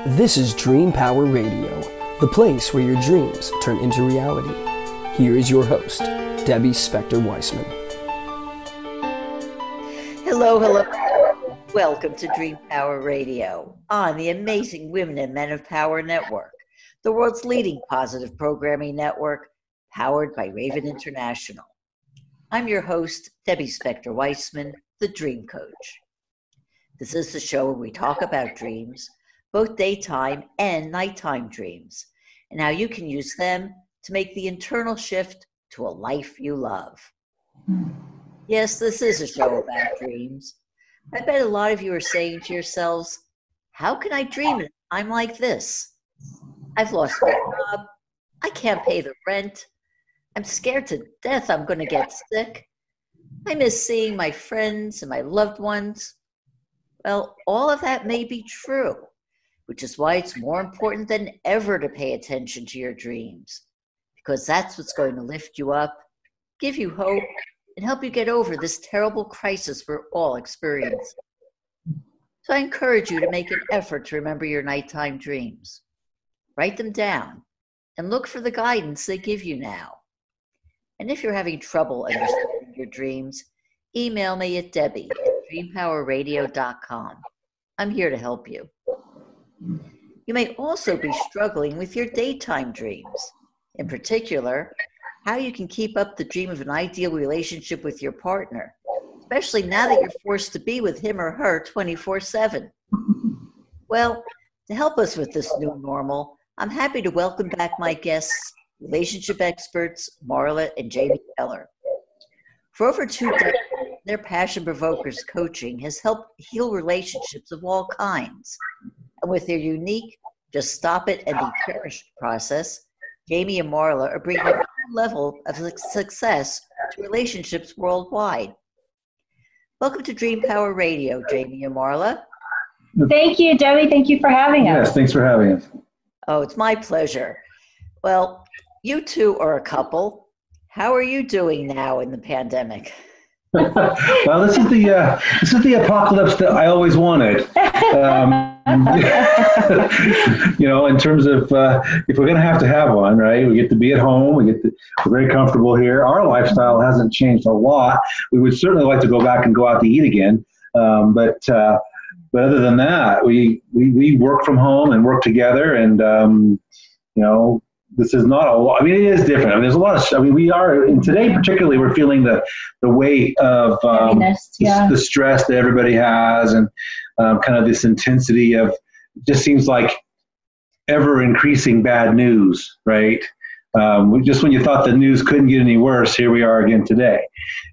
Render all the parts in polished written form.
This is Dream Power Radio, the place where your dreams turn into reality. Here is your host, Debbie Spector-Weissman. Hello, hello. Welcome to Dream Power Radio on the amazing Women and Men of Power Network, the world's leading positive programming network, powered by Raven International. I'm your host, Debbie Spector-Weissman, the Dream Coach. This is the show where we talk about dreams, both daytime and nighttime dreams, and how you can use them to make the internal shift to a life you love. Yes, this is a show about dreams. I bet a lot of you are saying to yourselves, how can I dream it? I'm like this. I've lost my job. I can't pay the rent. I'm scared to death I'm going to get sick. I miss seeing my friends and my loved ones. Well, all of that may be true, which is why it's more important than ever to pay attention to your dreams, because that's what's going to lift you up, give you hope, and help you get over this terrible crisis we're all experiencing. So I encourage you to make an effort to remember your nighttime dreams. Write them down and look for the guidance they give you now. And if you're having trouble understanding your dreams, email me at debbie@dreampowerradio.com. I'm here to help you. You may also be struggling with your daytime dreams. In particular, how you can keep up the dream of an ideal relationship with your partner, especially now that you're forced to be with him or her 24/7. Well, to help us with this new normal, I'm happy to welcome back my guests, relationship experts, Marla and Jami Keller. For over 2 decades, their Passion Provokers coaching has helped heal relationships of all kinds. And with their unique Just Stop It and Be Cherished process, Jami and Marla are bringing a new level of success to relationships worldwide. Welcome to Dream Power Radio, Jami and Marla. Thank you, Debbie. Thank you for having us. Yes, thanks for having us. Oh, it's my pleasure. Well, you two are a couple. How are you doing now in the pandemic? Well, this is the apocalypse that I always wanted. In terms of if we're going to have one, right? We get to be at home. We're very comfortable here. Our lifestyle hasn't changed a lot. We would certainly like to go back and go out to eat again, but other than that, we work from home and work together, and this is not a lot. I mean, it is different. I mean, there's a lot of. We are, and today particularly, we're feeling the weight of the stress that everybody has, and kind of this intensity of. Just seems like ever increasing bad news, right? Just when you thought the news couldn't get any worse, here we are again today,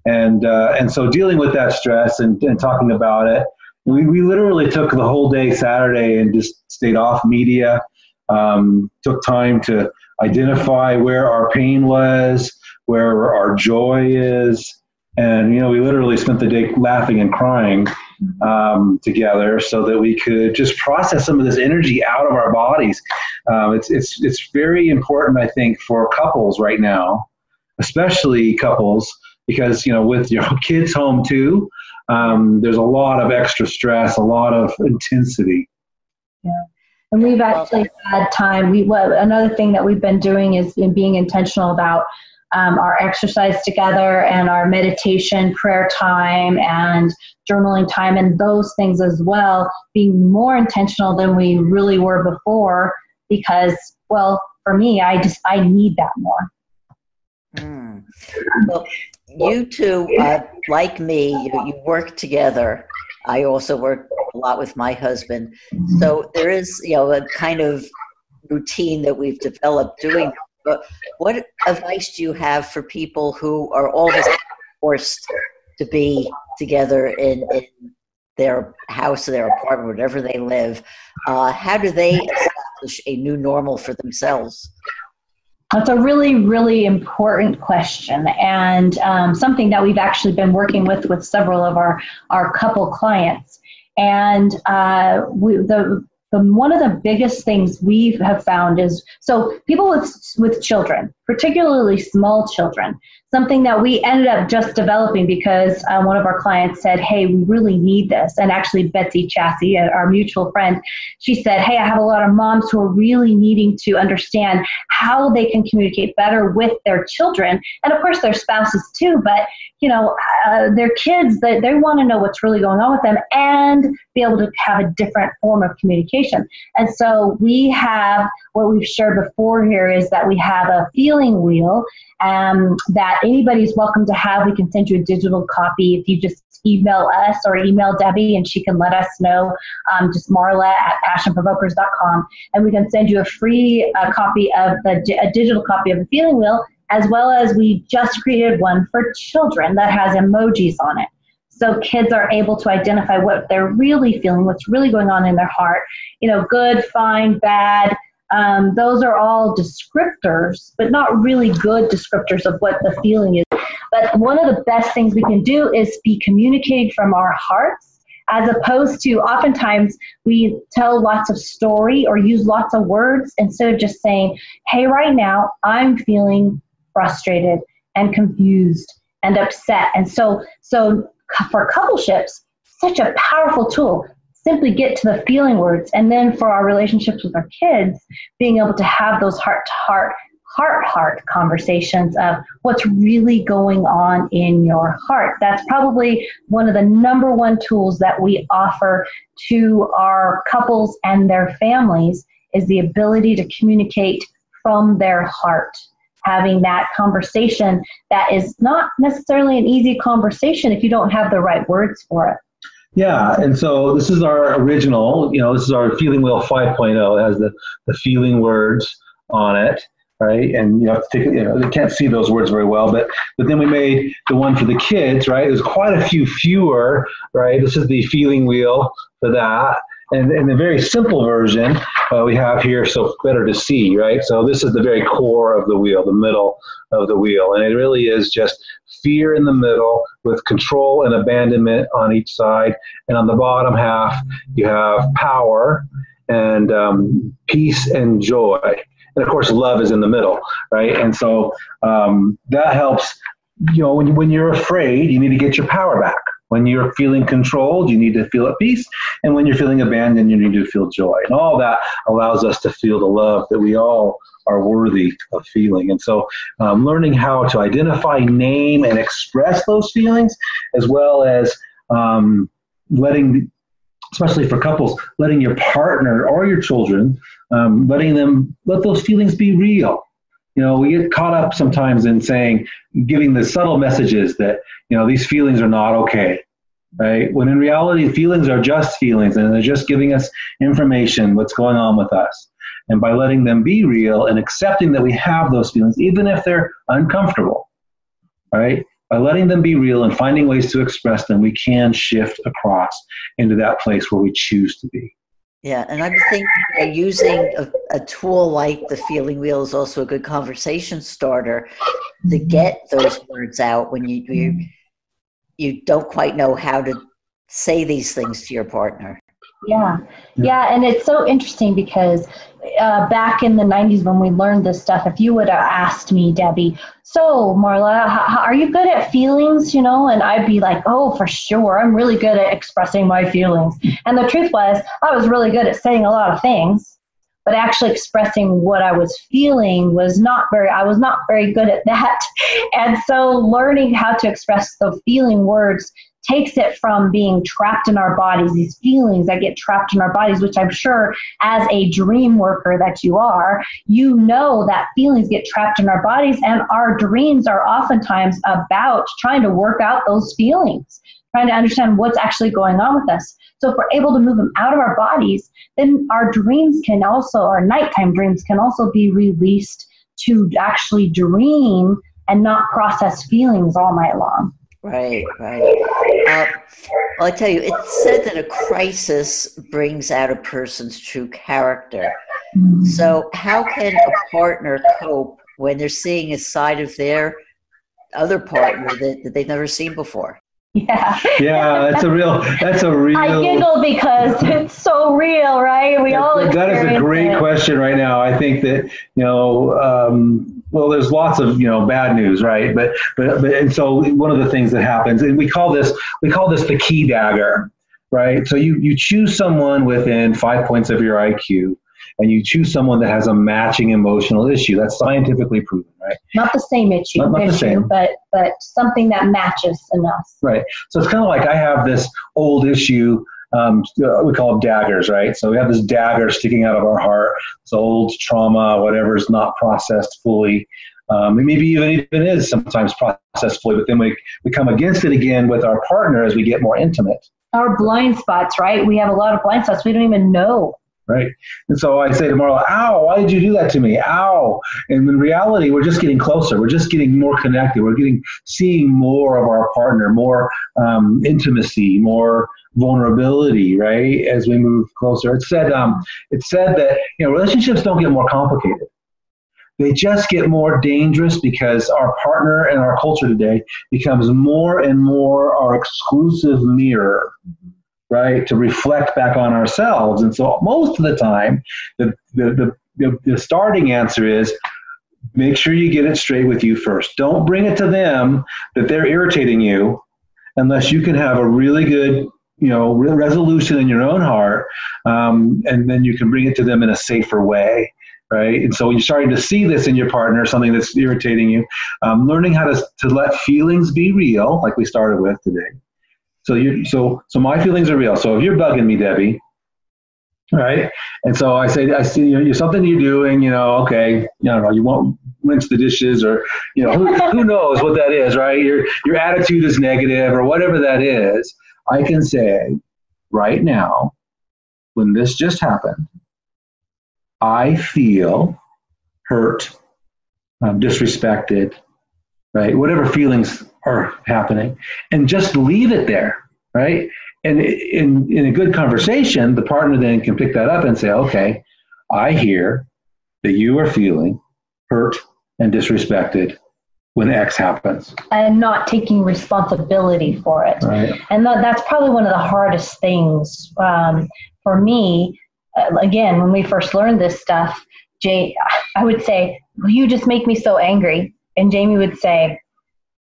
and so dealing with that stress and talking about it, we literally took the whole day Saturday and just stayed off media. Took time to identify where our pain was, where our joy is. And, we literally spent the day laughing and crying together so that we could just process some of this energy out of our bodies. It's very important, I think, for couples right now, especially couples, because, with your kids home too, there's a lot of extra stress, a lot of intensity. Yeah. And we've actually had time. Another thing that we've been doing is being intentional about our exercise together and our meditation, prayer time, and journaling time, and those things as well, being more intentional than we really were before, because, well, for me, I need that more. Well, you two, like me, you work together. I also work a lot with my husband. So there is, a kind of routine that we've developed doing. But what advice do you have for people who are all of a sudden forced to be together in their house or their apartment, wherever they live? How do they establish a new normal for themselves? That's a really, really important question, and something that we've actually been working with several of our couple clients. And one of the biggest things we have found is, so people with children, particularly small children. Something that we ended up just developing because one of our clients said, hey, we really need this. And actually Betsy Chassie, our mutual friend, she said, hey, I have a lot of moms who are really needing to understand how they can communicate better with their children. And of course their spouses too, but their kids, they want to know what's really going on with them and be able to have a different form of communication. And so we have, what we've shared before here is that we have a feeling wheel that anybody's welcome to have. We can send you a digital copy if you just email us or email Debbie and she can let us know, just marla@passionprovokers.com, and we can send you a free copy of a digital copy of the feeling wheel, as well as we just created one for children that has emojis on it. So kids are able to identify what they're really feeling, what's really going on in their heart, good, fine, bad. Those are all descriptors, but not really good descriptors of what the feeling is. But one of the best things we can do is be communicating from our hearts, as opposed to oftentimes we tell lots of story or use lots of words instead of just saying, hey, right now I'm feeling frustrated and confused and upset. And so for coupleships, such a powerful tool. Simply get to the feeling words. And then for our relationships with our kids, being able to have those heart-to-heart, heart conversations of what's really going on in your heart. That's probably one of the number one tools that we offer to our couples and their families is the ability to communicate from their heart. Having that conversation that is not necessarily an easy conversation if you don't have the right words for it. Yeah, and so this is our original, this is our Feeling Wheel 5.0. It has the feeling words on it, right? And you have to take, they can't see those words very well, but then we made the one for the kids, right? There's quite a few fewer, right? This is the feeling wheel for that. And the very simple version we have here, so better to see, right? So this is the very core of the wheel, the middle of the wheel. And it really is just fear in the middle with control and abandonment on each side. And on the bottom half, you have power and peace and joy. And of course, love is in the middle, right? And so that helps, when you're afraid, you need to get your power back. When you're feeling controlled, you need to feel at peace. And when you're feeling abandoned, you need to feel joy. And all that allows us to feel the love that we all are worthy of feeling. And so learning how to identify, name, and express those feelings, as well as letting, especially for couples, letting your partner or your children, let those feelings be real. We get caught up sometimes in giving the subtle messages that, these feelings are not okay, right? When in reality, feelings are just feelings and they're just giving us information, what's going on with us. And by letting them be real and accepting that we have those feelings, even if they're uncomfortable, right? By letting them be real and finding ways to express them, we can shift across into that place where we choose to be. Yeah, and I'm thinking using a tool like the feeling wheel is also a good conversation starter to get those words out when you don't quite know how to say these things to your partner. Yeah, and it's so interesting because back in the 90s when we learned this stuff, if you would have asked me, Debbie, so Marla, are you good at feelings, and I'd be like, oh, for sure, I'm really good at expressing my feelings. And the truth was, I was really good at saying a lot of things, but actually expressing what I was feeling I was not very good at that. And so learning how to express the feeling words takes it from being trapped in our bodies, these feelings that get trapped in our bodies, which I'm sure as a dream worker that you are, that feelings get trapped in our bodies, and our dreams are oftentimes about trying to work out those feelings, trying to understand what's actually going on with us. So if we're able to move them out of our bodies, then our nighttime dreams can also be released to actually dream and not process feelings all night long. Right. Well, I tell you, it's said that a crisis brings out a person's true character. Mm-hmm. So how can a partner cope when they're seeing a side of their other partner that they've never seen before? Yeah. Yeah, that's a real. I giggle because it's so real, right? That is a great question right now. I think that well, there's lots of, bad news, right? But and so one of the things that happens, and we call this the key dagger, right? So you choose someone within 5 points of your IQ, and you choose someone that has a matching emotional issue. That's scientifically proven, right? Not the same issue, not the same. but something that matches enough. Right. So it's kind of like I have this old issue. We call them daggers, right? So we have this dagger sticking out of our heart. It's old trauma, whatever is not processed fully. Maybe even is sometimes processed fully, but then we come against it again with our partner as we get more intimate. Our blind spots, right? We have a lot of blind spots we don't even know. Right. And so I say to Marla, ow, why did you do that to me? Ow. And in reality, we're just getting closer. We're just getting more connected. We're seeing more of our partner, more intimacy, more vulnerability, right? As we move closer. It said that, relationships don't get more complicated. They just get more dangerous because our partner and our culture today becomes more and more our exclusive mirror, right, to reflect back on ourselves. And so most of the time, the starting answer is make sure you get it straight with you first. Don't bring it to them that they're irritating you unless you can have a really good, resolution in your own heart, and then you can bring it to them in a safer way. Right. And so when you're starting to see this in your partner, something that's irritating you, learning how to let feelings be real, like we started with today. So my feelings are real. So if you're bugging me, Debbie, right? And so I see you're something you're doing, okay, you won't rinse the dishes, or who knows what that is, right? Your attitude is negative, or whatever that is. I can say right now, when this just happened, I feel hurt, disrespected, right? Whatever feelings are happening, and just leave it there, right? And in a good conversation, the partner then can pick that up and say, okay, I hear that you are feeling hurt and disrespected when X happens. And not taking responsibility for it. Right. And that's probably one of the hardest things for me. Again, when we first learned this stuff, I would say, you just make me so angry. And Jamie would say,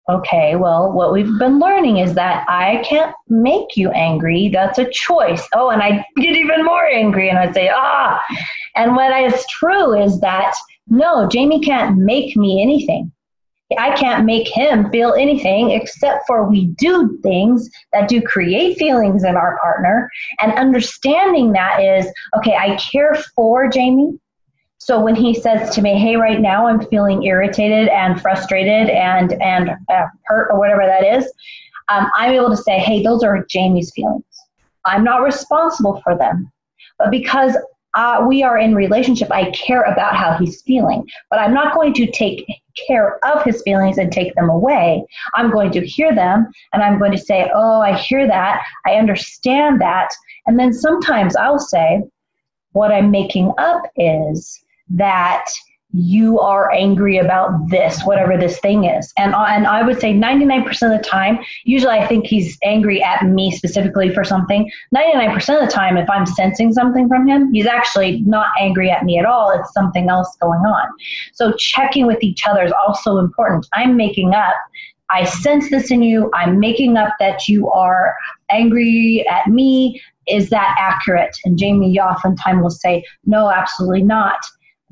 okay, well, what we've been learning is that I can't make you angry. That's a choice. Oh, and I get even more angry, and I'd say, And what is true is that, no, Jamie can't make me anything. I can't make him feel anything, except for we do things that do create feelings in our partner. And understanding that is, okay, I care for Jamie. So when he says to me, hey, right now I'm feeling irritated and frustrated and hurt, or whatever that is, I'm able to say, hey, those are Jamie's feelings. I'm not responsible for them. But because we are in relationship, I care about how he's feeling. But I'm not going to take care of his feelings and take them away. I'm going to hear them, and I'm going to say, oh, I hear that. I understand that. And then sometimes I'll say, what I'm making up is that you are angry about this, whatever this thing is. And I would say 99% of the time, usually I think he's angry at me specifically for something. 99% of the time, if I'm sensing something from him, he's actually not angry at me at all. It's something else going on. So checking with each other is also important. I'm making up, I sense this in you. I'm making up that you are angry at me. Is that accurate? And Jamie oftentimes will say, no, absolutely not.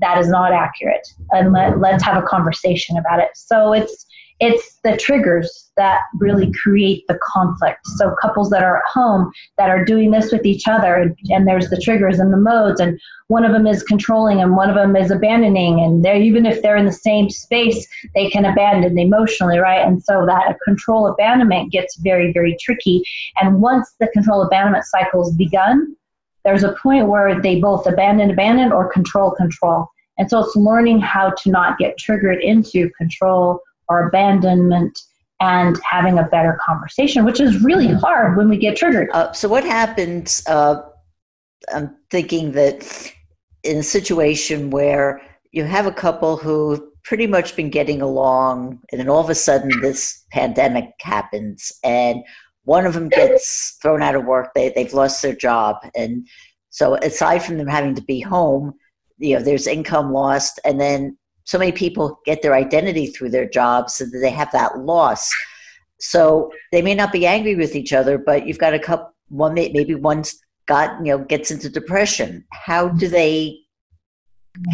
That is not accurate. And let's have a conversation about it. So it's the triggers that really create the conflict. So couples that are at home that are doing this with each other, and there's the triggers and the modes, and one of them is controlling and one of them is abandoning, and even if they're in the same space, they can abandon emotionally, right? And so that control abandonment gets very, very tricky. And once the control abandonment cycle is begun, there's a point where they both abandon, or control. And so it's learning how to not get triggered into control or abandonment and having a better conversation, which is really hard when we get triggered. So what happens, I'm thinking that in a situation where you have a couple who've pretty much been getting along, and then all of a sudden this pandemic happens, and one of them gets thrown out of work, they've lost their job. And so aside from them having to be home, there's income lost, and then so many people get their identity through their jobs, so that they have that loss. So they may not be angry with each other, but you've got a couple, maybe one's gets into depression. How do they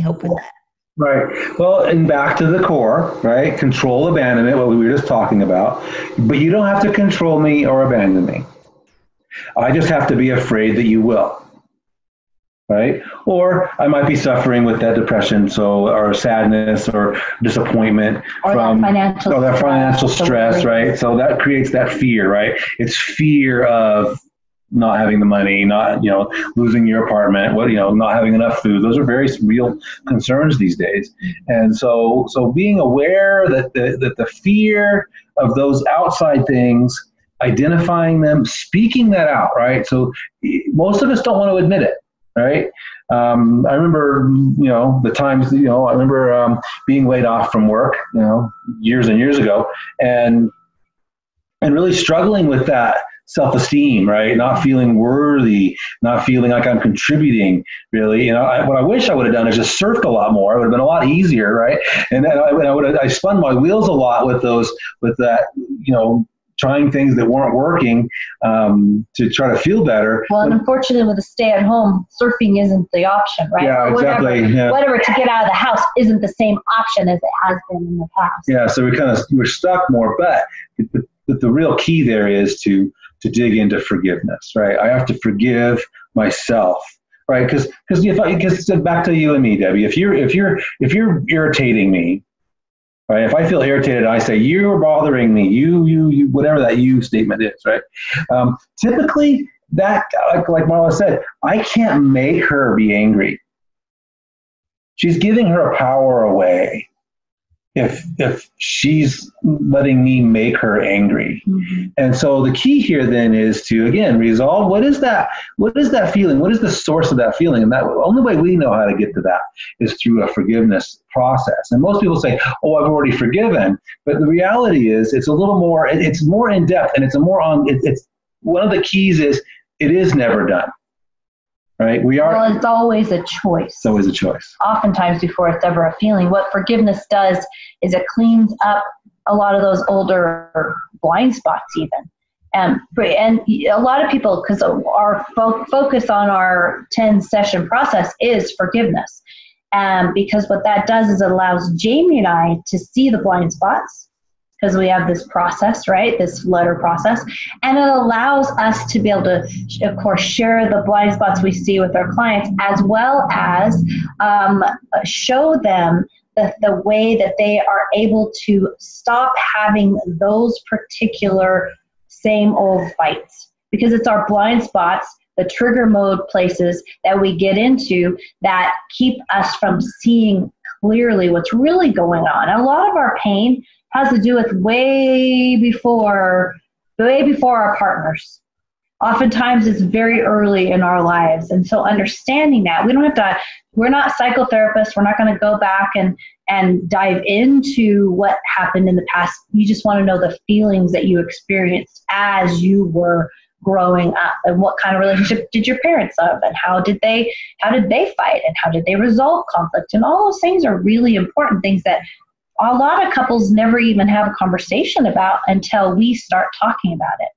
cope with that? Right. Well, and back to the core, right? Control abandonment, what we were just talking about. But you don't have to control me or abandon me. I just have to be afraid that you will. Right? Or I might be suffering with that depression, or sadness or disappointment or from that financial stress, right? So that creates that fear, right? It's fear of not having the money, not, losing your apartment, not having enough food. Those are very real concerns these days. And so being aware that the fear of those outside things, identifying them, speaking that out, right? So most of us don't want to admit it, right? I remember, the times, I remember being laid off from work, years and years ago, and really struggling with that self-esteem, right? Not feeling worthy, not feeling like I'm contributing, really. What I wish I would have done is just surfed a lot more. It would have been a lot easier, right? And then I spun my wheels a lot with that, trying things that weren't working to try to feel better. Well, and unfortunately, with a stay-at-home, surfing isn't the option, right? Yeah, exactly. Whatever to get out of the house isn't the same option as it has been in the past. Yeah, so we're stuck more. But the real key there is to dig into forgiveness, right? I have to forgive myself, right? Because back to you and me, Debbie. If you're irritating me, right? If I feel irritated, I say you're bothering me. You whatever that you statement is, right? Typically, that like Marla said, I can't make her be angry. She's giving her power away if she's letting me make her angry. Mm-hmm. And so the key here then is to, again, resolve what is that feeling? What is the source of that feeling? And that only way we know how to get to that is through a forgiveness process. And most people say, oh, I've already forgiven. But the reality is it's a little more, it's more in depth, and it's one of the keys is it is never done. Right? Well, it's always a choice. It's always a choice. Oftentimes before it's ever a feeling. What forgiveness does is it cleans up a lot of those older blind spots even. And a lot of people, because our focus on our 10-session process is forgiveness. Because what that does is it allows Jami and I to see the blind spots, because we have this process, right, this letter process, and it allows us to be able to, of course, share the blind spots we see with our clients, as well as show them the way that they are able to stop having those particular same old fights. Because it's our blind spots, the trigger mode places that we get into that keep us from seeing clearly what's really going on. And a lot of our pain has to do with way before our partners. Oftentimes it's very early in our lives. And so understanding that, we're not psychotherapists. We're not going to go back and dive into what happened in the past. You just want to know the feelings that you experienced as you were growing up, and what kind of relationship did your parents have, and how did they fight, and how did they resolve conflict. And all those things are really important things that a lot of couples never even have a conversation about until we start talking about it.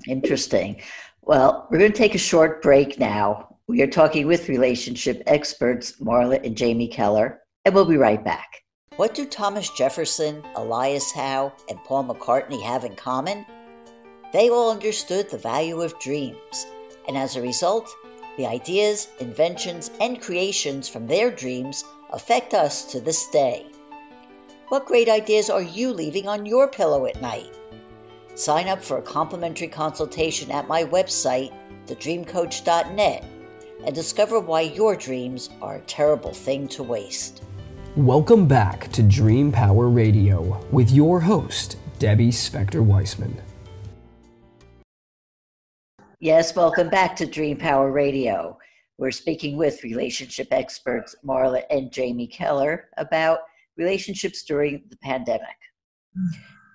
Interesting. Well, we're going to take a short break now. We are talking with relationship experts, Marla and Jami Keller, and we'll be right back. What do Thomas Jefferson, Elias Howe, and Paul McCartney have in common? They all understood the value of dreams, and as a result, the ideas, inventions, and creations from their dreams affect us to this day. What great ideas are you leaving on your pillow at night? Sign up for a complimentary consultation at my website, thedreamcoach.net, and discover why your dreams are a terrible thing to waste. Welcome back to Dream Power Radio with your host, Debbie Spector-Weissman. Yes, welcome back to Dream Power Radio. We're speaking with relationship experts Marla and Jami Keller about relationships during the pandemic.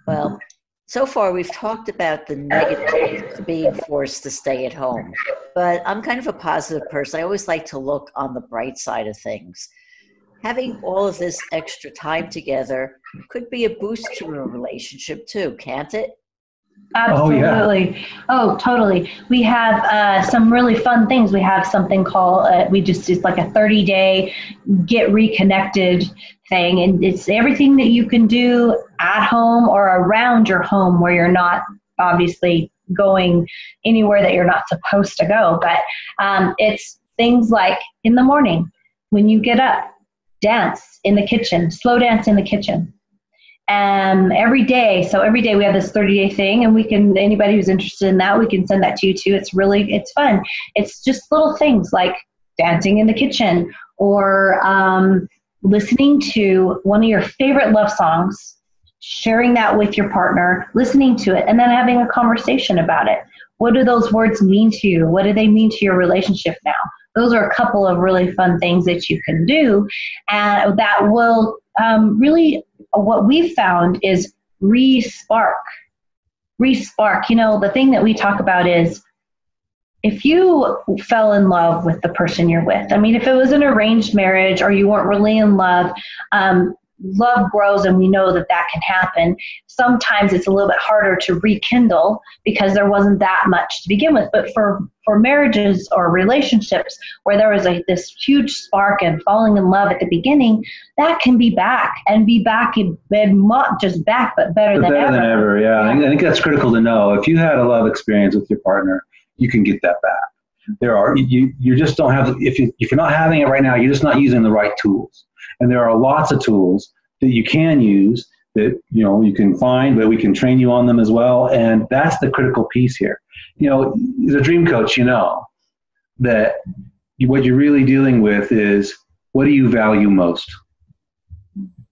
Well, so far we've talked about the negatives of being forced to stay at home, but I'm kind of a positive person. I always like to look on the bright side of things. Having all of this extra time together could be a boost to a relationship too, can't it? Absolutely. Oh, totally. We have some really fun things. We have something called, it's like a 30-day get reconnected thing. And it's everything that you can do at home or around your home where you're not obviously going anywhere that you're not supposed to go. But it's things like in the morning, when you get up, dance in the kitchen, slow dance in the kitchen. Every day we have this 30-day thing, and anybody who's interested in that, we can send that to you too. It's fun. It's just little things like dancing in the kitchen or listening to one of your favorite love songs, sharing that with your partner, listening to it, and then having a conversation about it. What do those words mean to you? What do they mean to your relationship now? Those are a couple of really fun things that you can do, and that will really, what we've found is re-spark. The thing that we talk about is if you fell in love with the person you're with, I mean, if it was an arranged marriage or you weren't really in love, love grows, and we know that can happen. Sometimes it's a little bit harder to rekindle because there wasn't that much to begin with. But for marriages or relationships where there was this huge spark and falling in love at the beginning, that can be back not just back, but better than ever. Yeah. I think that's critical to know. If you had a love experience with your partner, you can get that back. You just don't have, if you're not having it right now, you're just not using the right tools. And there are lots of tools that you can use that, you can find, but we can train you on them as well. And that's the critical piece here. As a dream coach, that what you're really dealing with is, what do you value most?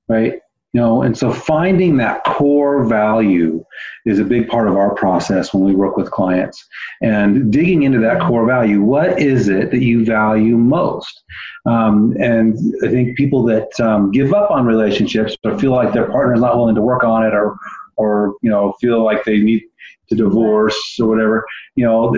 Right? And so finding that core value is a big part of our process when we work with clients, and digging into that core value. What is it that you value most? And I think people that give up on relationships or feel like their partner is not willing to work on it, or feel like they need to divorce or whatever,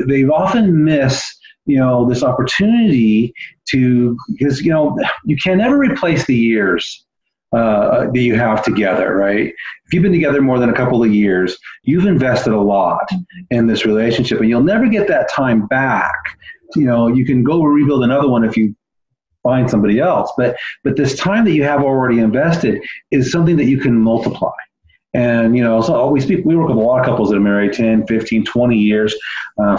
they often miss this opportunity because you can never replace the years that you have together, right? If you've been together more than a couple of years, you've invested a lot in this relationship, and you'll never get that time back. You can go rebuild another one if you find somebody else, but this time that you have already invested is something that you can multiply. And, so we work with a lot of couples that are married 10, 15, 20 years,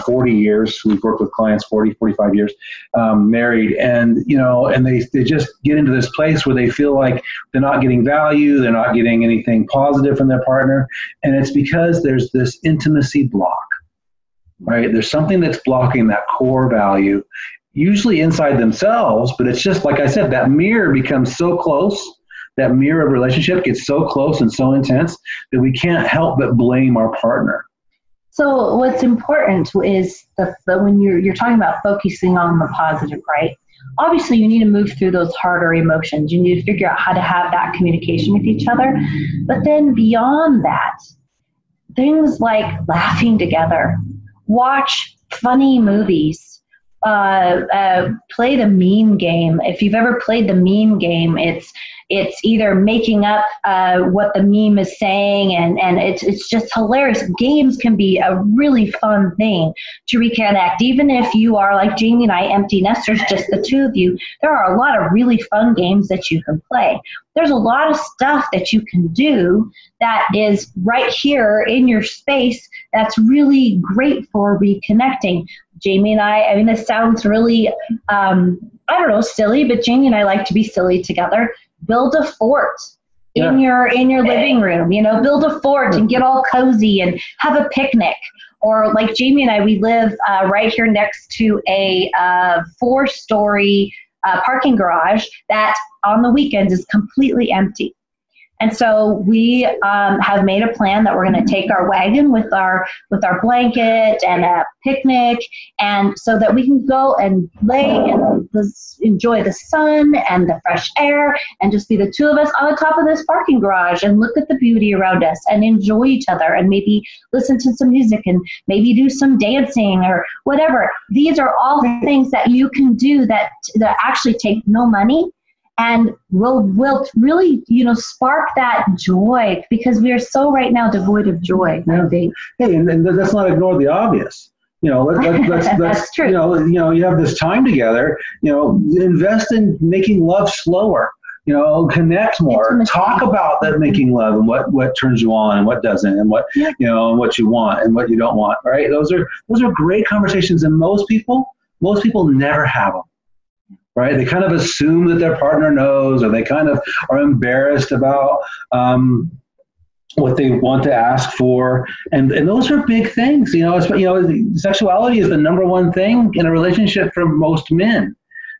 40 years. We've worked with clients 40, 45 years married. And, and they just get into this place where they feel like they're not getting value. They're not getting anything positive from their partner. And it's because there's this intimacy block, right? There's something that's blocking that core value, usually inside themselves. But it's just, like I said, that mirror becomes so close. That mirror of relationship gets so close and so intense that we can't help but blame our partner. So what's important is when you're talking about focusing on the positive, right? Obviously, you need to move through those harder emotions. You need to figure out how to have that communication with each other. But then beyond that, things like laughing together, watch funny movies, play the meme game. If you've ever played the meme game, it's either making up what the meme is saying, and it's just hilarious. Games can be a really fun thing to reconnect. Even if you are like Jami and I, empty nesters, just the two of you, there are a lot of really fun games that you can play. There's a lot of stuff that you can do that is right here in your space that's really great for reconnecting. Jami and I mean, this sounds really, silly, but Jami and I like to be silly together. Build a fort in your living room, build a fort and get all cozy and have a picnic. Or like Jami and I, we live right here next to a 4-story parking garage that on the weekends is completely empty. And so we have made a plan that we're going to take our wagon with our blanket and a picnic, and so that we can go and lay and enjoy the sun and the fresh air and just be the two of us on the top of this parking garage and look at the beauty around us and enjoy each other and maybe listen to some music and maybe do some dancing or whatever. These are all things that you can do that actually take no money and will really, spark that joy, because we are so right now devoid of joy. Yeah. I think. Hey, and let's not ignore the obvious. Let's That's true. You have this time together. Invest in making love slower. Connect more. Intimacy. Talk about that making love and what turns you on and what doesn't, and what and what you want and what you don't want. Right? Those are great conversations, and most people never have them. Right? They kind of assume that their partner knows, or they kind of are embarrassed about what they want to ask for, and those are big things. Sexuality is the number one thing in a relationship for most men,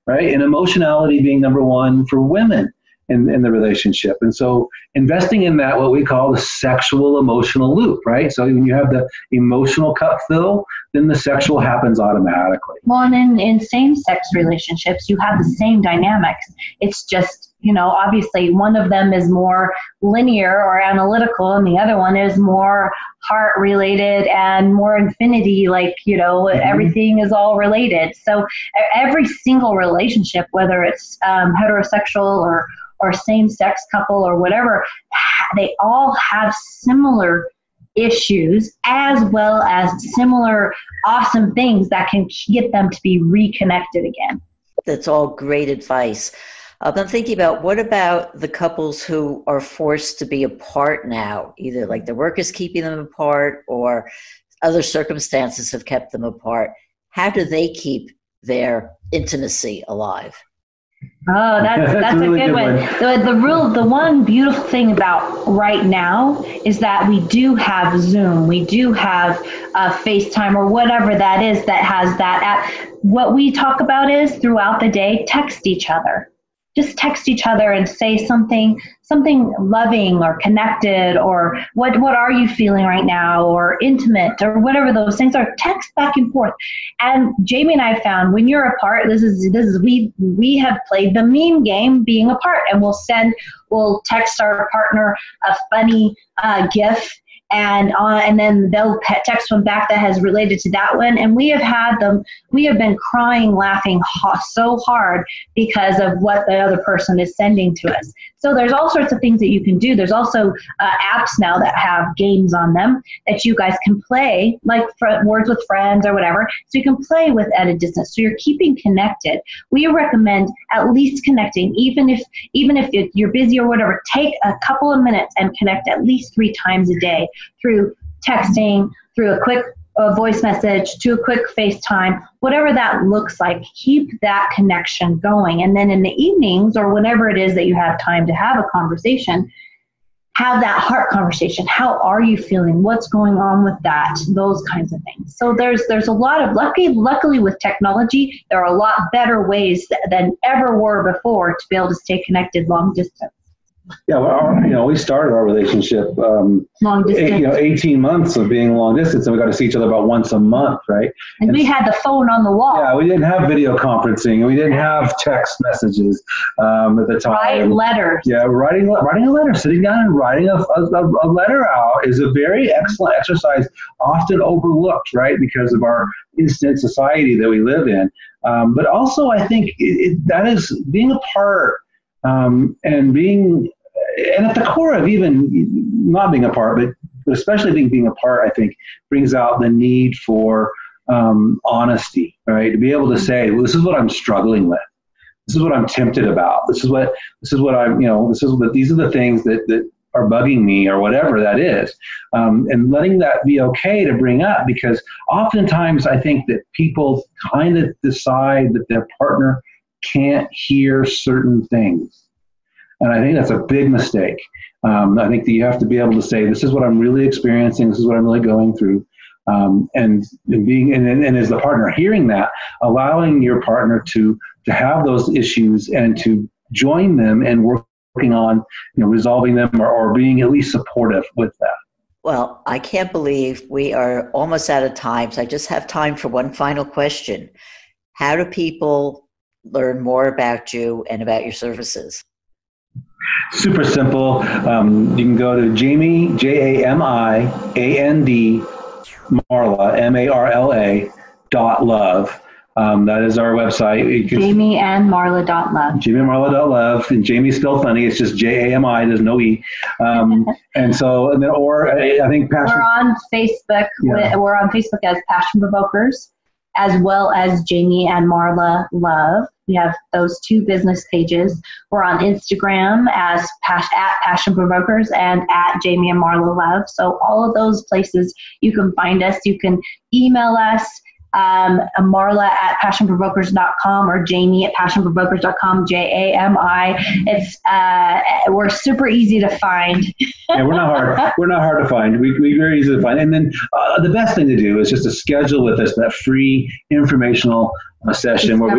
right? And emotionality being number one for women in the relationship. And so investing in that, what we call the sexual emotional loop, right? So when you have the emotional cup fill, then the sexual happens automatically. Well, and in same-sex relationships, you have the same dynamics. It's just, obviously one of them is more linear or analytical, and the other one is more heart-related and more infinity, everything is all related. So every single relationship, whether it's heterosexual or same-sex couple or whatever, they all have similar issues as well as similar awesome things that can get them to be reconnected again. That's all great advice. I'm thinking about, what about the couples who are forced to be apart now, either like the work is keeping them apart or other circumstances have kept them apart? How do they keep their intimacy alive? Oh, that's a good one. The one beautiful thing about right now is that we do have Zoom, we do have FaceTime or whatever that is that has that app. What we talk about is throughout the day, text each other. Just text each other and say something loving or connected, or what are you feeling right now, or intimate, or whatever those things are. Text back and forth. And Jami and I found when you're apart, we have played the meme game being apart, and we'll text our partner a funny GIF, and then they'll text one back that has related to that one. And we have been crying, laughing so hard because of what the other person is sending to us. So there's all sorts of things that you can do. There's also apps now that have games on them that you guys can play, like Words with Friends or whatever. So you can play with at a distance. So you're keeping connected. We recommend at least connecting, even if you're busy or whatever, take a couple of minutes and connect at least 3 times a day through texting, through a quick voice message, to a quick FaceTime, whatever that looks like. Keep that connection going. And then in the evenings or whenever it is that you have time to have a conversation, have that heart conversation. How are you feeling? What's going on with that? Those kinds of things. So there's a lot of, luckily with technology, there are a lot better ways than ever were before to be able to stay connected long distance. Yeah, well, we started our relationship long distance. 18 months of being long distance, and we got to see each other about once a month, right? And we had the phone on the wall. Yeah, we didn't have video conferencing. We didn't have text messages at the time. Write letters. Yeah, writing a letter, sitting down and writing a letter out is a very excellent exercise, often overlooked, right, because of our instant society that we live in. But also, I think that is being apart and being. And at the core of even not being apart, but especially being apart, I think brings out the need for honesty, right? To be able to say, well, this is what I'm struggling with. This is what I'm tempted about. These are the things that are bugging me, or whatever that is. And letting that be okay to bring up, because oftentimes I think that people kind of decide that their partner can't hear certain things. And I think that's a big mistake. I think that you have to be able to say, this is what I'm really experiencing, this is what I'm really going through. And as the partner hearing that, allowing your partner to have those issues and to join them and working on resolving them, or being at least supportive with that. Well, I can't believe we are almost out of time, so I just have time for one final question. How do people learn more about you and about your services? Super simple. You can go to Jami, JAMIAND, Marla, MARLA .love. That is our website. Jami and Marla.love. Jami and Marla.love. And Jami's spelled funny. It's just Jami. There's no E. And so, and then, or I think Passion. We're on Facebook. Yeah. We're on Facebook as Passion Provokers, as well as Jami and Marla Love. We have those two business pages. We're on Instagram as at Passion Provokers and at Jami and Marla Love. So all of those places you can find us. You can email us, Marla at passionprovokers.com or Jami at passionprovokers.com, Jami. It's we're super easy to find. Yeah, we're not hard. We're not hard to find. We're very easy to find. And then the best thing to do is just to schedule with us that free informational session where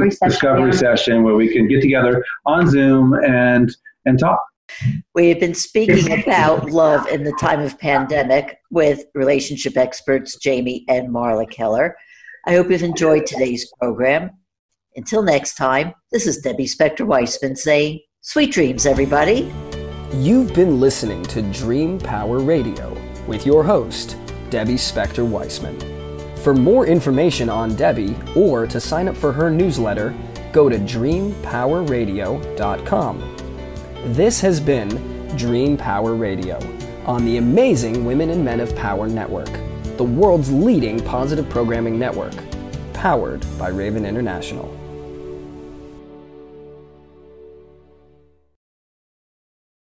we can get together on Zoom and talk. We have been speaking about love in the time of pandemic with relationship experts Jami and Marla Keller. I hope you've enjoyed today's program. Until next time, this is Debbie Spector-Weissman saying, sweet dreams, everybody. You've been listening to Dream Power Radio with your host, Debbie Spector-Weissman. For more information on Debbie or to sign up for her newsletter, go to dreampowerradio.com. This has been Dream Power Radio on the amazing Women and Men of Power Network, the world's leading positive programming network, powered by Raven International.